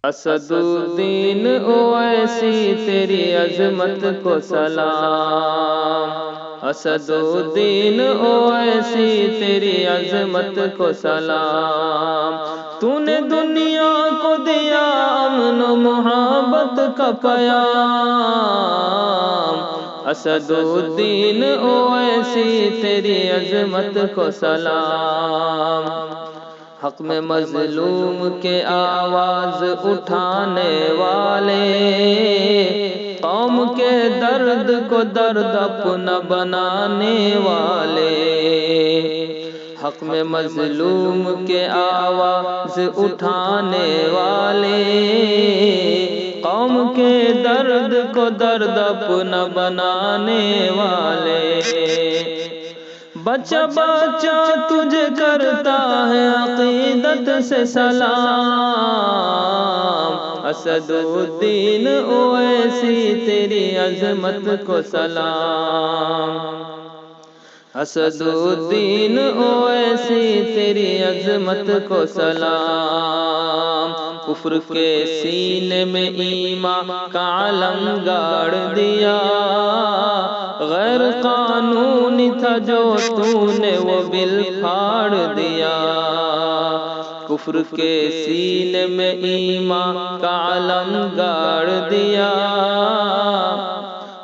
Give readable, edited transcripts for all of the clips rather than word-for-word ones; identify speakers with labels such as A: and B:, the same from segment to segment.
A: اسد الدین اویسی تیری عظمت کو سلام، اسد الدین اویسی تیری عظمت کو سلام۔ تو نے دنیا کو دیا امن و محبت کا پیام، اسد الدین اویسی تیری عظمت کو سلام۔ حق میں مظلوم کے آواز اٹھانے والے، قوم کے درد کو درد اپنا بنانے والے، حق میں مظلوم کے آواز اٹھانے والے، قوم کے درد کو درد اپنا بنانے والے۔ بچہ بچہ تجھے کرتا ہے عقیدت سے سلام، اسد الدین اویسی تیری عظمت کو سلام، اسد الدین اویسی تیری عظمت کو سلام۔ کفر کے سینے میں ایمان کا علم گاڑ دیا، غیر قانونی تھا جو تو نے وہ بل پھاڑ دیا۔ کفر کے سینے میں ایمان کا علم گاڑ دیا،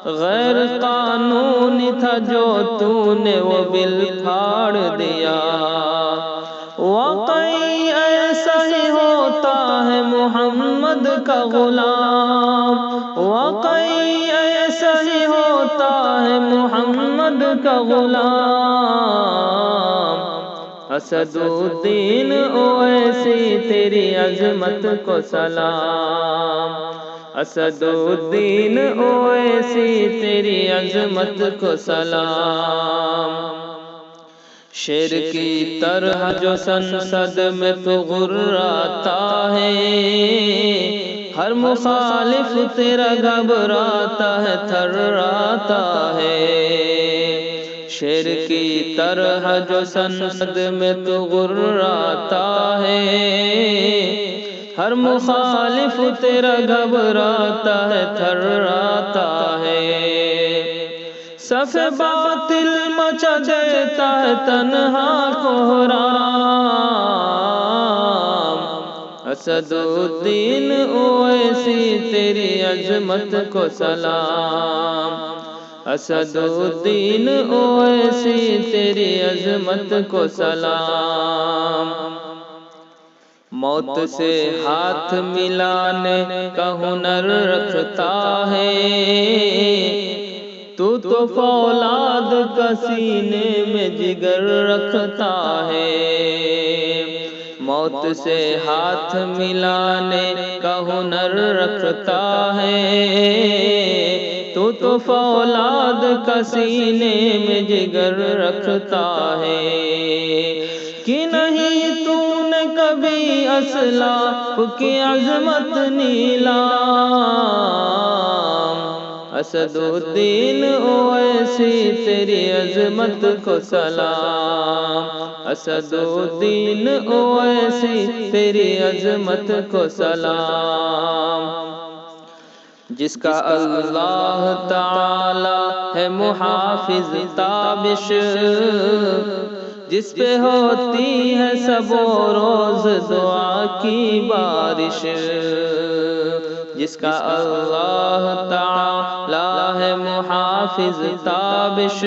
A: غیر قانونی تھا جو تو نے وہ بل پھاڑ دیا۔ واقعی ایسا ہی ہوتا ہے محمد کا غلام، واقعی ایسا ہی ہوتا ہے محمد کا غلام، اسد الدین اویسی تیری عظمت کو سلام، اسد الدین اویسی تیری عظمت کو سلام۔ شیر کی طرح جو سنسد میں تو غراتا ہے، ہر مخالف تیرا گھبراتا ہے تھراتا ہے۔ شیر کی طرح جو سنسد میں تو غراتا ہے، ہر مخالف تیرا گھبراتا ہے تھراتا ہے۔ صف باطل مچا دیتا ہے تنہا کوہرام، اسد الدین اویسی تیری عظمت کو سلام، اسد الدین اویسی تیری عظمت کو سلام۔ موت سے ہاتھ ملانے کا ہنر رکھتا ہے، تو فولاد کا سینے میں جگر رکھتا ہے۔ موت سے ہاتھ ملانے کا ہنر رکھتا ہے، تو فولاد کا سینے میں جگر رکھتا ہے۔ کہ نہیں تو نے کبھی اسلاف کی عظمت نیلام، اسد الدین اویسی تیری عظمت کو سلام، اسد الدین اویسی تیری عظمت کو سلام۔ جس کا اللہ تعالی ہے محافظ تابش، جس پہ ہوتی ہے سب و روز دعا کی بارش، جس کا اللہ تعالی ہے محافظ تابش،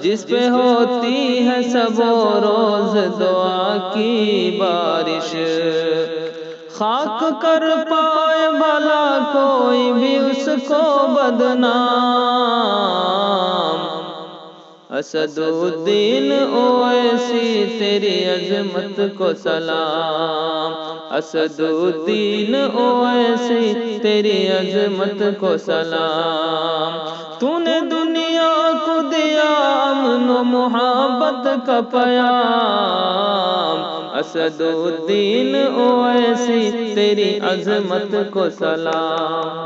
A: جس پہ ہوتی ہے سب و روز دعا کی بارش۔ خاک کر پائے بھلا کوئی بھی اس کو بدنام، اسد الدین اویسی تیری عظمت کو سلام، اسد الدین اویسی تیری عظمت کو سلام۔ تو نے دنیا کو دیا امن و محبت کا پیام، اسد الدین اویسی تیری عظمت کو سلام۔